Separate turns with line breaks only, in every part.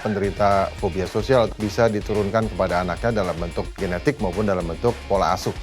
penderita fobia sosial bisa diturunkan kepada anaknya dalam bentuk genetik maupun dalam bentuk pola asuh.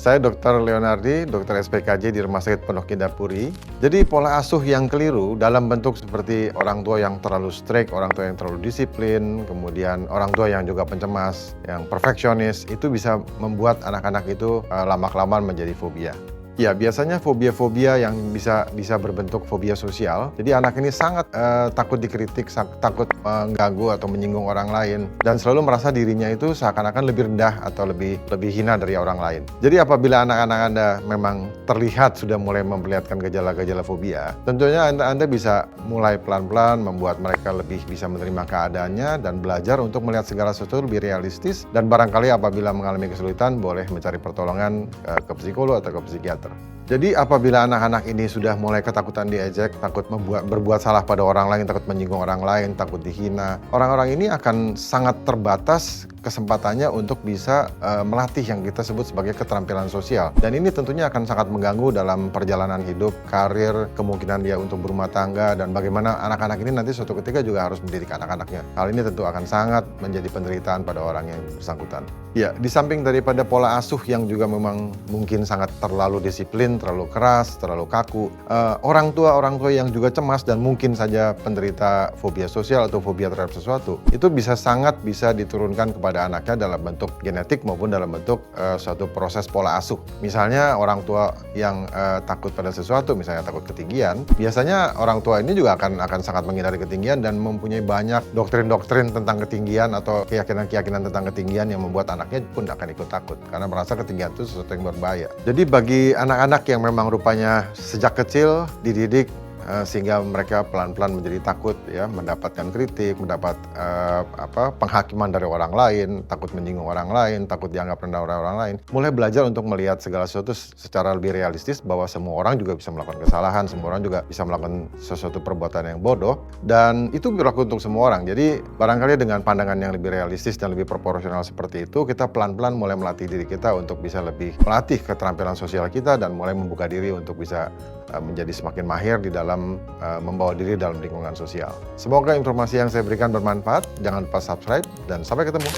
Saya Dr. Leonardi, dokter SPKJ di Rumah Sakit Pondok Indah Puri. Jadi pola asuh yang keliru dalam bentuk seperti orang tua yang terlalu strict, orang tua yang terlalu disiplin, kemudian orang tua yang juga pencemas, yang perfeksionis, itu bisa membuat anak-anak itu lama-kelamaan menjadi fobia. Ya, biasanya fobia-fobia yang bisa berbentuk fobia sosial. Jadi anak ini sangat takut dikritik, takut mengganggu atau menyinggung orang lain, dan selalu merasa dirinya itu seakan-akan lebih rendah atau lebih hina dari orang lain. Jadi apabila anak-anak Anda memang terlihat sudah mulai memperlihatkan gejala-gejala fobia, tentunya Anda bisa mulai pelan-pelan membuat mereka lebih bisa menerima keadaannya dan belajar untuk melihat segala sesuatu lebih realistis, dan barangkali apabila mengalami kesulitan boleh mencari pertolongan ke psikolog atau ke psikiater. Jadi apabila anak-anak ini sudah mulai ketakutan diejek, takut berbuat salah pada orang lain, takut menyinggung orang lain, takut dihina, orang-orang ini akan sangat terbatas kesempatannya untuk bisa melatih yang kita sebut sebagai keterampilan sosial. Dan ini tentunya akan sangat mengganggu dalam perjalanan hidup, karir, kemungkinan dia untuk berumah tangga, dan bagaimana anak-anak ini nanti suatu ketika juga harus mendidik anak-anaknya. Hal ini tentu akan sangat menjadi penderitaan pada orang yang bersangkutan. Ya, di samping daripada pola asuh yang juga memang mungkin sangat terlalu disiplin, terlalu keras, terlalu kaku, orang tua yang juga cemas dan mungkin saja penderita fobia sosial atau fobia terhadap sesuatu, itu bisa diturunkan kepada anaknya dalam bentuk genetik maupun dalam bentuk suatu proses pola asuh. Misalnya orang tua yang takut pada sesuatu, misalnya takut ketinggian, biasanya orang tua ini juga akan sangat menghindari ketinggian dan mempunyai banyak doktrin-doktrin tentang ketinggian atau keyakinan-keyakinan tentang ketinggian yang membuat anaknya pun akan ikut takut karena merasa ketinggian itu sesuatu yang berbahaya. Jadi bagi anak-anak yang memang rupanya sejak kecil dididik sehingga mereka pelan-pelan menjadi takut ya mendapatkan kritik, mendapat penghakiman dari orang lain, takut menyinggung orang lain, takut dianggap rendah oleh orang lain. Mulai belajar untuk melihat segala sesuatu secara lebih realistis, bahwa semua orang juga bisa melakukan kesalahan, semua orang juga bisa melakukan sesuatu perbuatan yang bodoh, dan itu berlaku untuk semua orang. Jadi barangkali dengan pandangan yang lebih realistis dan lebih proporsional seperti itu, kita pelan-pelan mulai melatih diri kita untuk bisa lebih melatih keterampilan sosial kita dan mulai membuka diri untuk bisa menjadi semakin mahir di dalam membawa diri dalam lingkungan sosial. Semoga informasi yang saya berikan bermanfaat. Jangan lupa subscribe dan sampai ketemu.